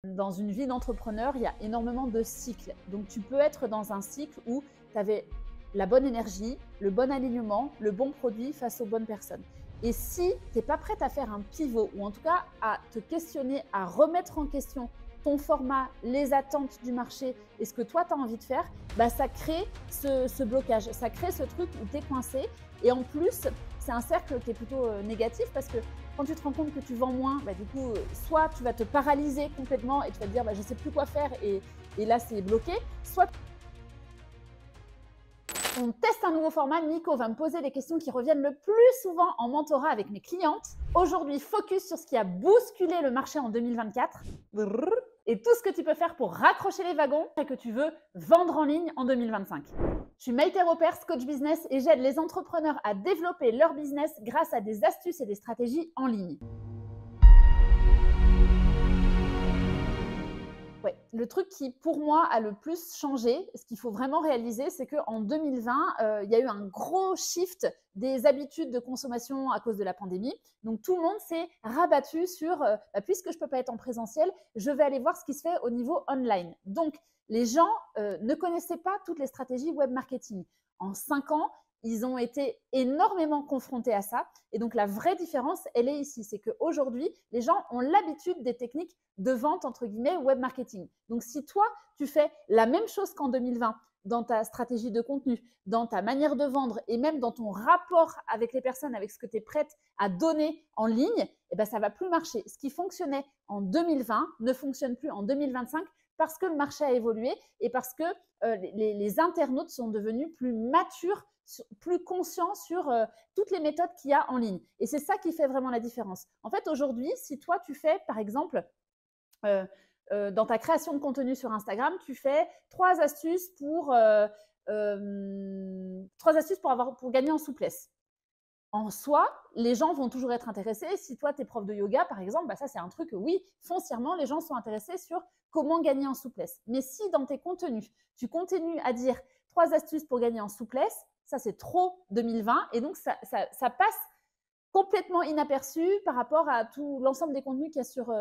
Dans une vie d'entrepreneur, il y a énormément de cycles. Donc, tu peux être dans un cycle où tu avais la bonne énergie, le bon alignement, le bon produit face aux bonnes personnes. Et si tu n'es pas prête à faire un pivot, ou en tout cas à te questionner, à remettre en question ton format, les attentes du marché et ce que toi tu as envie de faire, bah, ça crée ce blocage, ça crée ce truc où tu es coincé. Et en plus, c'est un cercle qui est plutôt négatif parce que quand tu te rends compte que tu vends moins, bah, du coup, soit tu vas te paralyser complètement et tu vas te dire bah, je ne sais plus quoi faire et là c'est bloqué, soit on teste un nouveau format. Nico va me poser les questions qui reviennent le plus souvent en mentorat avec mes clientes. Aujourd'hui, focus sur ce qui a bousculé le marché en 2024 et tout ce que tu peux faire pour raccrocher les wagons et que tu veux vendre en ligne en 2025. Je suis Maïté Ropers, coach business et j'aide les entrepreneurs à développer leur business grâce à des astuces et des stratégies en ligne. Ouais, le truc qui, pour moi, a le plus changé, ce qu'il faut vraiment réaliser, c'est qu'en 2020, il y a eu un gros shift des habitudes de consommation à cause de la pandémie. Donc, tout le monde s'est rabattu sur puisque je ne peux pas être en présentiel, je vais aller voir ce qui se fait au niveau online. Donc, les gens ne connaissaient pas toutes les stratégies web marketing. En 5 ans, ils ont été énormément confrontés à ça. Et donc, la vraie différence, elle est ici. C'est qu'aujourd'hui, les gens ont l'habitude des techniques de vente, entre guillemets, web marketing. Donc, si toi, tu fais la même chose qu'en 2020 dans ta stratégie de contenu, dans ta manière de vendre et même dans ton rapport avec les personnes, avec ce que tu es prête à donner en ligne, eh ben, ça ne va plus marcher. Ce qui fonctionnait en 2020 ne fonctionne plus en 2025 parce que le marché a évolué et parce que les internautes sont devenus plus matures, plus conscients sur toutes les méthodes qu'il y a en ligne. Et c'est ça qui fait vraiment la différence. En fait, aujourd'hui, si toi, tu fais, par exemple, dans ta création de contenu sur Instagram, tu fais 3 astuces pour gagner en souplesse. En soi, les gens vont toujours être intéressés. Si toi, tu es prof de yoga, par exemple, bah ça, c'est un truc, oui, foncièrement, les gens sont intéressés sur comment gagner en souplesse. Mais si dans tes contenus, tu continues à dire 3 astuces pour gagner en souplesse, ça, c'est trop 2020. Et donc, ça passe complètement inaperçu par rapport à tout l'ensemble des contenus qu'il y a sur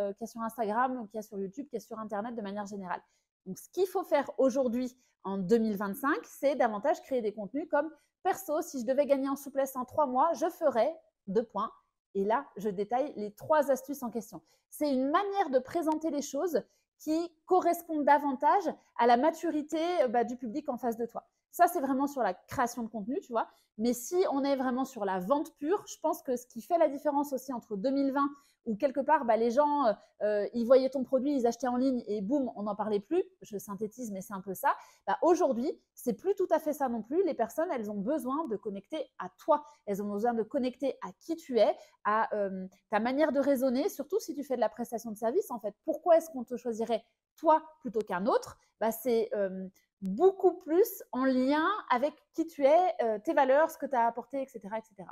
Instagram, qu'il y a sur YouTube, qu'il y a sur Internet de manière générale. Donc, ce qu'il faut faire aujourd'hui en 2025, c'est davantage créer des contenus comme perso, si je devais gagner en souplesse en 3 mois, je ferais 2 points. Et là, je détaille les 3 astuces en question. C'est une manière de présenter les choses qui correspondent davantage à la maturité du public en face de toi. Ça, c'est vraiment sur la création de contenu, tu vois. Mais si on est vraiment sur la vente pure, je pense que ce qui fait la différence aussi entre 2020, où quelque part, les gens, ils voyaient ton produit, ils achetaient en ligne et boum, on n'en parlait plus. Je synthétise, mais c'est un peu ça. Aujourd'hui, c'est plus tout à fait ça non plus. Les personnes, elles ont besoin de connecter à toi. Elles ont besoin de connecter à qui tu es, à ta manière de raisonner, surtout si tu fais de la prestation de service. En fait, pourquoi est-ce qu'on te choisirait toi plutôt qu'un autre? C'est beaucoup plus en lien avec qui tu es, tes valeurs, ce que tu as apporté, etc., etc.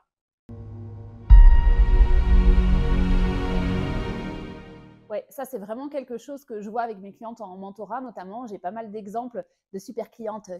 Ouais, ça, c'est vraiment quelque chose que je vois avec mes clientes en mentorat, notamment. J'ai pas mal d'exemples de super clientes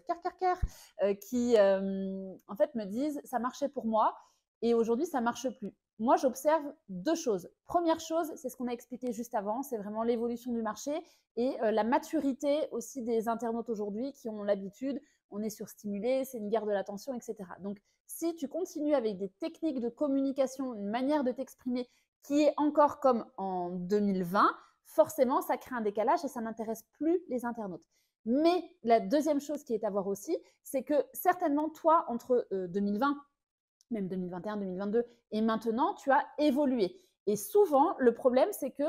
qui, en fait, me disent ça marchait pour moi et aujourd'hui, ça marche plus. Moi, j'observe 2 choses. Première chose, c'est ce qu'on a expliqué juste avant, c'est vraiment l'évolution du marché et la maturité aussi des internautes aujourd'hui qui ont l'habitude, on est surstimulé, c'est une guerre de l'attention, etc. Donc, si tu continues avec des techniques de communication, une manière de t'exprimer qui est encore comme en 2020, forcément, ça crée un décalage et ça n'intéresse plus les internautes. Mais la deuxième chose qui est à voir aussi, c'est que certainement, toi, entre 2020, même 2021, 2022, et maintenant, tu as évolué. Et souvent, le problème, c'est que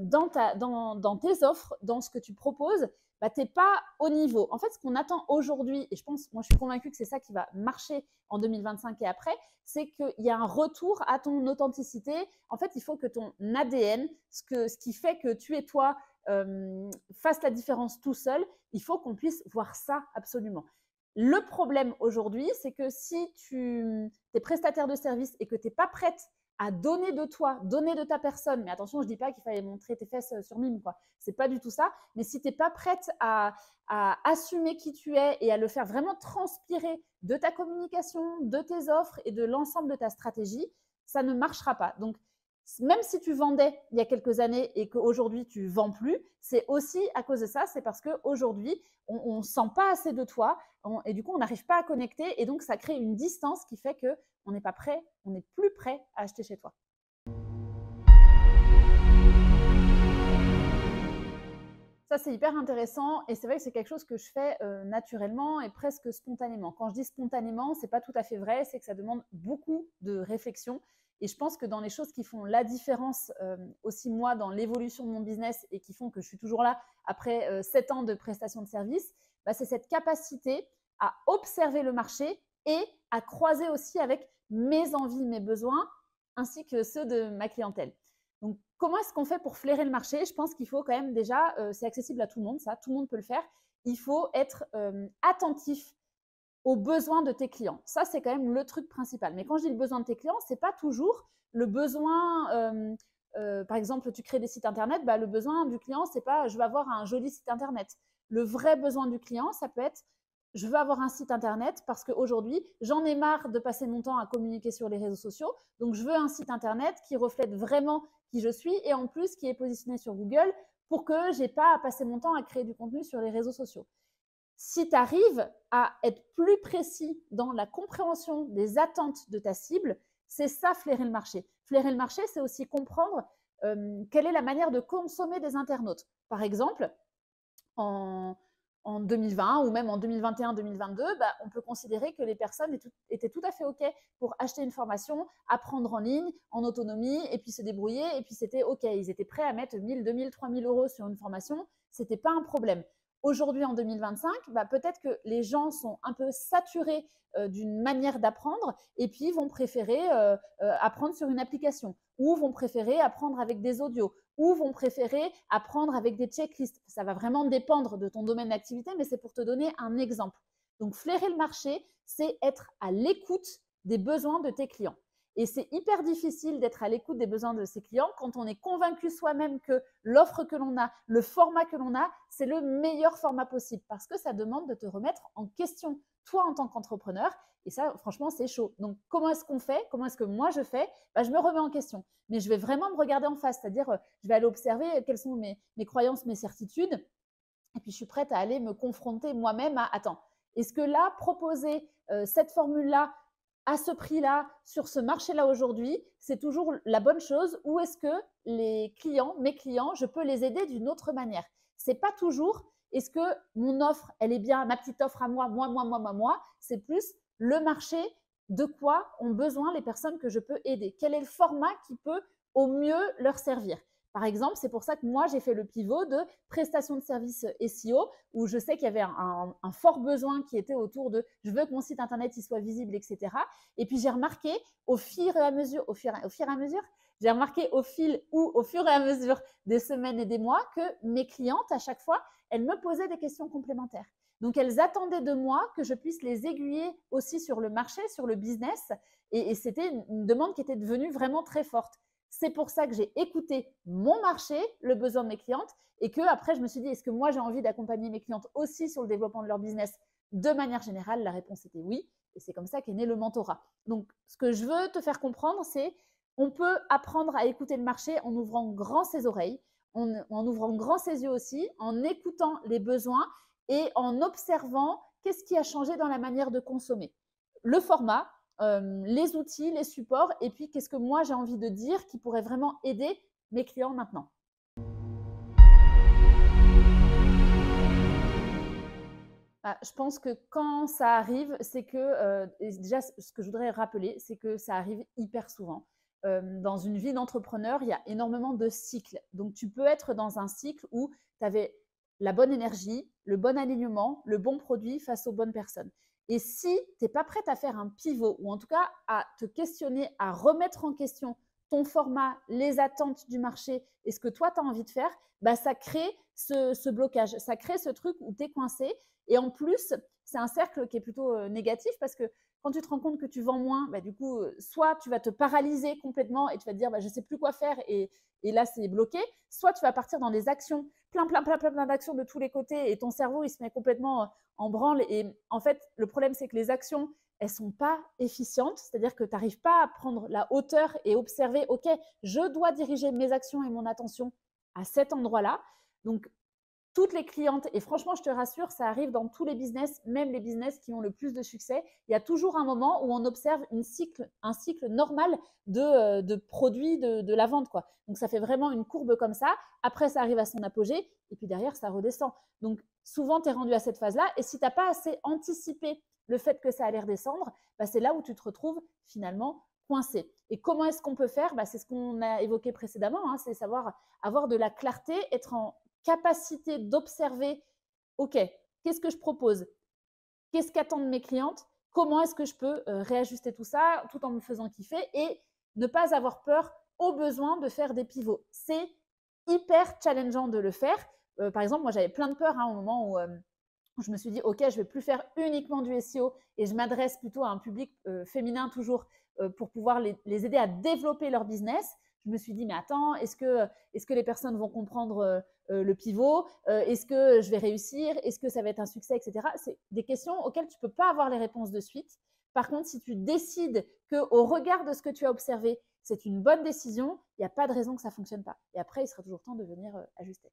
dans tes offres, dans ce que tu proposes, tu n'es pas au niveau. En fait, ce qu'on attend aujourd'hui, et moi je suis convaincue que c'est ça qui va marcher en 2025 et après, c'est qu'il y a un retour à ton authenticité. En fait, il faut que ton ADN, ce qui fait que tu es toi, fasse la différence tout seul. Il faut qu'on puisse voir ça absolument. Le problème aujourd'hui, c'est que si tu es prestataire de service et que tu n'es pas prête à donner de toi, donner de ta personne, mais attention, je ne dis pas qu'il fallait montrer tes fesses sur mime, quoi. C'est pas du tout ça. Mais si tu n'es pas prête à assumer qui tu es et à le faire vraiment transpirer de ta communication, de tes offres et de l'ensemble de ta stratégie, ça ne marchera pas. Donc, Même si tu vendais il y a quelques années et qu'aujourd'hui tu ne vends plus, c'est aussi à cause de ça, c'est parce qu'aujourd'hui, on ne sent pas assez de toi et du coup, on n'arrive pas à connecter et donc ça crée une distance qui fait qu'on n'est pas prêt, on n'est plus prêt à acheter chez toi. Ça, c'est hyper intéressant et c'est vrai que c'est quelque chose que je fais naturellement et presque spontanément. Quand je dis spontanément, ce n'est pas tout à fait vrai, c'est que ça demande beaucoup de réflexion. Et je pense que dans les choses qui font la différence aussi, moi, dans l'évolution de mon business et qui font que je suis toujours là après 7 ans de prestation de service, bah, c'est cette capacité à observer le marché et à croiser aussi avec mes envies, mes besoins, ainsi que ceux de ma clientèle. Donc, comment est-ce qu'on fait pour flairer le marché? Je pense qu'il faut quand même déjà, c'est accessible à tout le monde, ça, tout le monde peut le faire. Il faut être attentif aux besoins de tes clients. Ça, c'est quand même le truc principal. Mais quand je dis le besoin de tes clients, ce n'est pas toujours le besoin, par exemple, tu crées des sites internet, bah, le besoin du client, ce n'est pas je veux avoir un joli site internet. Le vrai besoin du client, ça peut être je veux avoir un site internet parce qu'aujourd'hui, j'en ai marre de passer mon temps à communiquer sur les réseaux sociaux. Donc, je veux un site internet qui reflète vraiment qui je suis et en plus qui est positionné sur Google pour que je n'ai pas à passer mon temps à créer du contenu sur les réseaux sociaux. Si tu arrives à être plus précis dans la compréhension des attentes de ta cible, c'est ça flairer le marché. Flairer le marché, c'est aussi comprendre quelle est la manière de consommer des internautes. Par exemple, en 2020 ou même en 2021-2022, bah, on peut considérer que les personnes étaient tout à fait OK pour acheter une formation, apprendre en ligne, en autonomie, et puis se débrouiller, et puis c'était OK. Ils étaient prêts à mettre 1000, 2000, 3000 euros sur une formation, ce n'était pas un problème. Aujourd'hui, en 2025, bah, peut-être que les gens sont un peu saturés d'une manière d'apprendre et puis vont préférer apprendre sur une application ou vont préférer apprendre avec des audios ou vont préférer apprendre avec des checklists. Ça va vraiment dépendre de ton domaine d'activité, mais c'est pour te donner un exemple. Donc, flairer le marché, c'est être à l'écoute des besoins de tes clients. Et c'est hyper difficile d'être à l'écoute des besoins de ses clients quand on est convaincu soi-même que l'offre que l'on a, le format que l'on a, c'est le meilleur format possible parce que ça demande de te remettre en question, toi en tant qu'entrepreneur. Et ça, franchement, c'est chaud. Donc, comment est-ce qu'on fait? Comment est-ce que moi je fais? Bah, je me remets en question. Mais je vais vraiment me regarder en face, c'est-à-dire je vais aller observer quelles sont mes croyances, mes certitudes. Et puis, je suis prête à aller me confronter moi-même à, attends, est-ce que là, proposer cette formule-là à ce prix-là, sur ce marché-là aujourd'hui, c'est toujours la bonne chose ou est-ce que les clients, mes clients, je peux les aider d'une autre manière? C'est pas toujours est-ce que mon offre, elle est bien, ma petite offre à moi, c'est plus le marché, de quoi ont besoin les personnes que je peux aider? Quel est le format qui peut au mieux leur servir? Par exemple, c'est pour ça que moi, j'ai fait le pivot de prestation de services SEO où je sais qu'il y avait un fort besoin qui était autour de je veux que mon site internet il soit visible, etc. Et puis, j'ai remarqué au fur et à mesure, j'ai remarqué au fur et à mesure des semaines et des mois que mes clientes, à chaque fois, elles me posaient des questions complémentaires. Donc, elles attendaient de moi que je puisse les aiguiller aussi sur le marché, sur le business. Et c'était une demande qui était devenue vraiment très forte. C'est pour ça que j'ai écouté mon marché, le besoin de mes clientes, et que après je me suis dit, est-ce que moi j'ai envie d'accompagner mes clientes aussi sur le développement de leur business de manière générale? La réponse était oui, et c'est comme ça qu'est né le mentorat. Donc, ce que je veux te faire comprendre, c'est on peut apprendre à écouter le marché en ouvrant grand ses oreilles, en ouvrant grand ses yeux aussi, en écoutant les besoins et en observant qu'est-ce qui a changé dans la manière de consommer. Le format, les outils, les supports, et puis qu'est-ce que moi j'ai envie de dire qui pourrait vraiment aider mes clients maintenant. Je pense que quand ça arrive, c'est que, déjà ce que je voudrais rappeler, c'est que ça arrive hyper souvent. Dans une vie d'entrepreneur, il y a énormément de cycles. Donc tu peux être dans un cycle où tu avais la bonne énergie, le bon alignement, le bon produit face aux bonnes personnes. Et si tu n'es pas prête à faire un pivot, ou en tout cas à te questionner, à remettre en question ton format, les attentes du marché et ce que toi tu as envie de faire, bah, ça crée ce blocage, ça crée ce truc où tu es coincé. Et en plus, c'est un cercle qui est plutôt négatif parce que quand tu te rends compte que tu vends moins, bah, du coup, soit tu vas te paralyser complètement et tu vas te dire bah, je ne sais plus quoi faire et là, c'est bloqué. Soit tu vas partir dans des actions, plein d'actions de tous les côtés et ton cerveau, il se met complètement en branle. Et en fait, le problème, c'est que les actions, elles sont pas efficientes, c'est-à-dire que tu n'arrives pas à prendre la hauteur et observer, OK, je dois diriger mes actions et mon attention à cet endroit-là. Donc, toutes les clientes, et franchement, je te rassure, ça arrive dans tous les business, même les business qui ont le plus de succès. Il y a toujours un moment où on observe un cycle normal de produits, de la vente, quoi. Donc, ça fait vraiment une courbe comme ça. Après, ça arrive à son apogée et puis derrière, ça redescend. Donc, souvent, tu es rendu à cette phase-là. Et si tu n'as pas assez anticipé le fait que ça allait redescendre, bah, c'est là où tu te retrouves finalement coincé. Et comment est-ce qu'on peut faire? Bah, c'est ce qu'on a évoqué précédemment, hein, c'est savoir avoir de la clarté, être en capacité d'observer, OK, qu'est-ce que je propose? Qu'est-ce qu'attendent mes clientes? Comment est-ce que je peux réajuster tout ça tout en me faisant kiffer et ne pas avoir peur au besoin de faire des pivots. C'est hyper challengeant de le faire. Par exemple, moi, j'avais plein de peur au moment où je me suis dit, OK, je ne vais plus faire uniquement du SEO et je m'adresse plutôt à un public féminin toujours pour pouvoir les aider à développer leur business. Je me suis dit, mais attends, est-ce que les personnes vont comprendre le pivot? Est-ce que je vais réussir? Est-ce que ça va être un succès, etc. C'est des questions auxquelles tu ne peux pas avoir les réponses de suite. Par contre, si tu décides qu'au regard de ce que tu as observé, c'est une bonne décision, il n'y a pas de raison que ça ne fonctionne pas. Et après, il sera toujours temps de venir ajuster.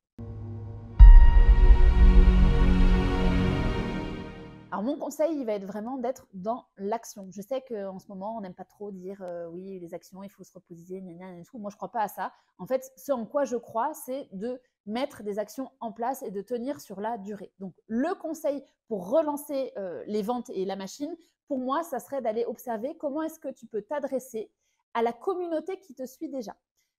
Alors, mon conseil, il va être vraiment d'être dans l'action. Je sais qu'en ce moment, on n'aime pas trop dire oui, les actions, il faut se reposer, gna gna, et tout. Moi, je ne crois pas à ça. En fait, ce en quoi je crois, c'est de mettre des actions en place et de tenir sur la durée. Donc, le conseil pour relancer les ventes et la machine, pour moi, ça serait d'aller observer comment est-ce que tu peux t'adresser à la communauté qui te suit déjà.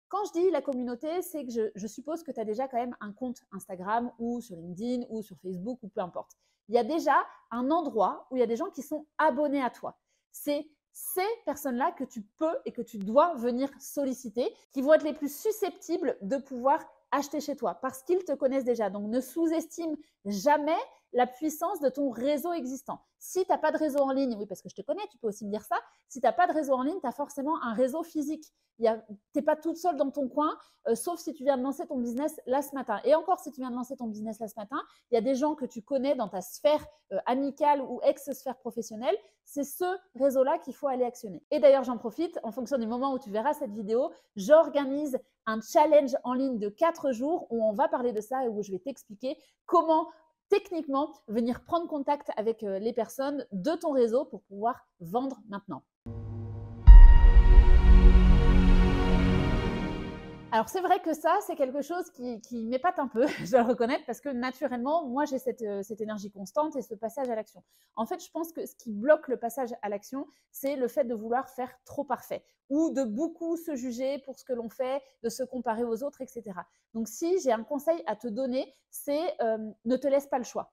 Quand je dis la communauté, c'est que je suppose que tu as déjà quand même un compte Instagram ou sur LinkedIn ou sur Facebook ou peu importe. Il y a déjà un endroit où il y a des gens qui sont abonnés à toi. C'est ces personnes-là que tu peux et que tu dois venir solliciter, qui vont être les plus susceptibles de pouvoir acheter chez toi parce qu'ils te connaissent déjà. Donc, ne sous-estime jamais la puissance de ton réseau existant. Si tu n'as pas de réseau en ligne, oui, parce que je te connais, tu peux aussi me dire ça. Si tu n'as pas de réseau en ligne, tu as forcément un réseau physique. Tu n'es pas toute seule dans ton coin, sauf si tu viens de lancer ton business là ce matin. Et encore, si tu viens de lancer ton business là ce matin, il y a des gens que tu connais dans ta sphère amicale ou ex-sphère professionnelle. C'est ce réseau-là qu'il faut aller actionner. Et d'ailleurs, j'en profite, en fonction du moment où tu verras cette vidéo, j'organise un challenge en ligne de 4 jours où on va parler de ça et où je vais t'expliquer comment techniquement venir prendre contact avec les personnes de ton réseau pour pouvoir vendre maintenant. Alors, c'est vrai que ça, c'est quelque chose qui m'épate un peu, je dois le reconnaître, parce que naturellement, moi, j'ai cette énergie constante et ce passage à l'action. En fait, je pense que ce qui bloque le passage à l'action, c'est le fait de vouloir faire trop parfait ou de beaucoup se juger pour ce que l'on fait, de se comparer aux autres, etc. Donc, si j'ai un conseil à te donner, c'est ne te laisse pas le choix.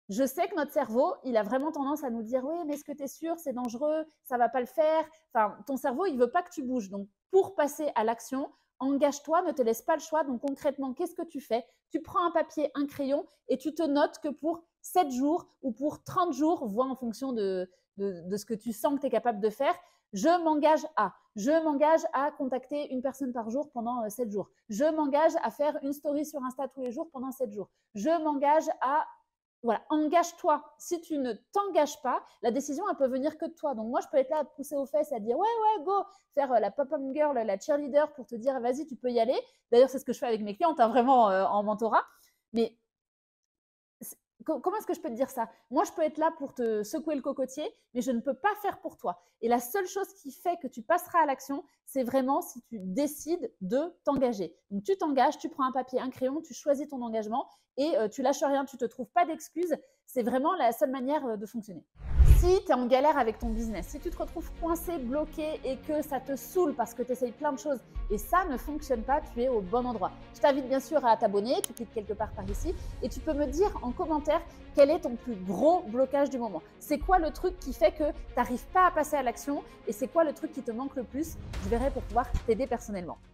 Je sais que notre cerveau, il a vraiment tendance à nous dire « Oui, mais est-ce que tu es sûr, c'est dangereux, ça ne va pas le faire ?» Enfin, ton cerveau, il ne veut pas que tu bouges. Donc, pour passer à l'action, engage-toi, ne te laisse pas le choix. Donc, concrètement, qu'est-ce que tu fais? Tu prends un papier, un crayon et tu te notes que pour 7 jours ou pour 30 jours, vois en fonction de ce que tu sens que tu es capable de faire, je m'engage à contacter une personne par jour pendant 7 jours. Je m'engage à faire une story sur Insta tous les jours pendant 7 jours. Je m'engage à… Voilà, engage-toi. Si tu ne t'engages pas, la décision, elle peut venir que de toi. Donc, moi, je peux être là à te pousser aux fesses et à te dire « Ouais, go !» Faire la pop-up girl, la cheerleader pour te dire « Vas-y, tu peux y aller. » D'ailleurs, c'est ce que je fais avec mes clientes, vraiment en mentorat. Mais comment est-ce que je peux te dire ça? Moi, je peux être là pour te secouer le cocotier, mais je ne peux pas faire pour toi. Et la seule chose qui fait que tu passeras à l'action, c'est vraiment si tu décides de t'engager. Donc, tu t'engages, tu prends un papier, un crayon, tu choisis ton engagement et tu lâches rien, tu ne te trouves pas d'excuses. C'est vraiment la seule manière de fonctionner. Si tu es en galère avec ton business, si tu te retrouves coincé, bloqué et que ça te saoule parce que tu essayes plein de choses et ça ne fonctionne pas, tu es au bon endroit. Je t'invite bien sûr à t'abonner, tu cliques quelque part par ici et tu peux me dire en commentaire quel est ton plus gros blocage du moment. C'est quoi le truc qui fait que tu n'arrives pas à passer à l'action et c'est quoi le truc qui te manque le plus? Je verrai pour pouvoir t'aider personnellement.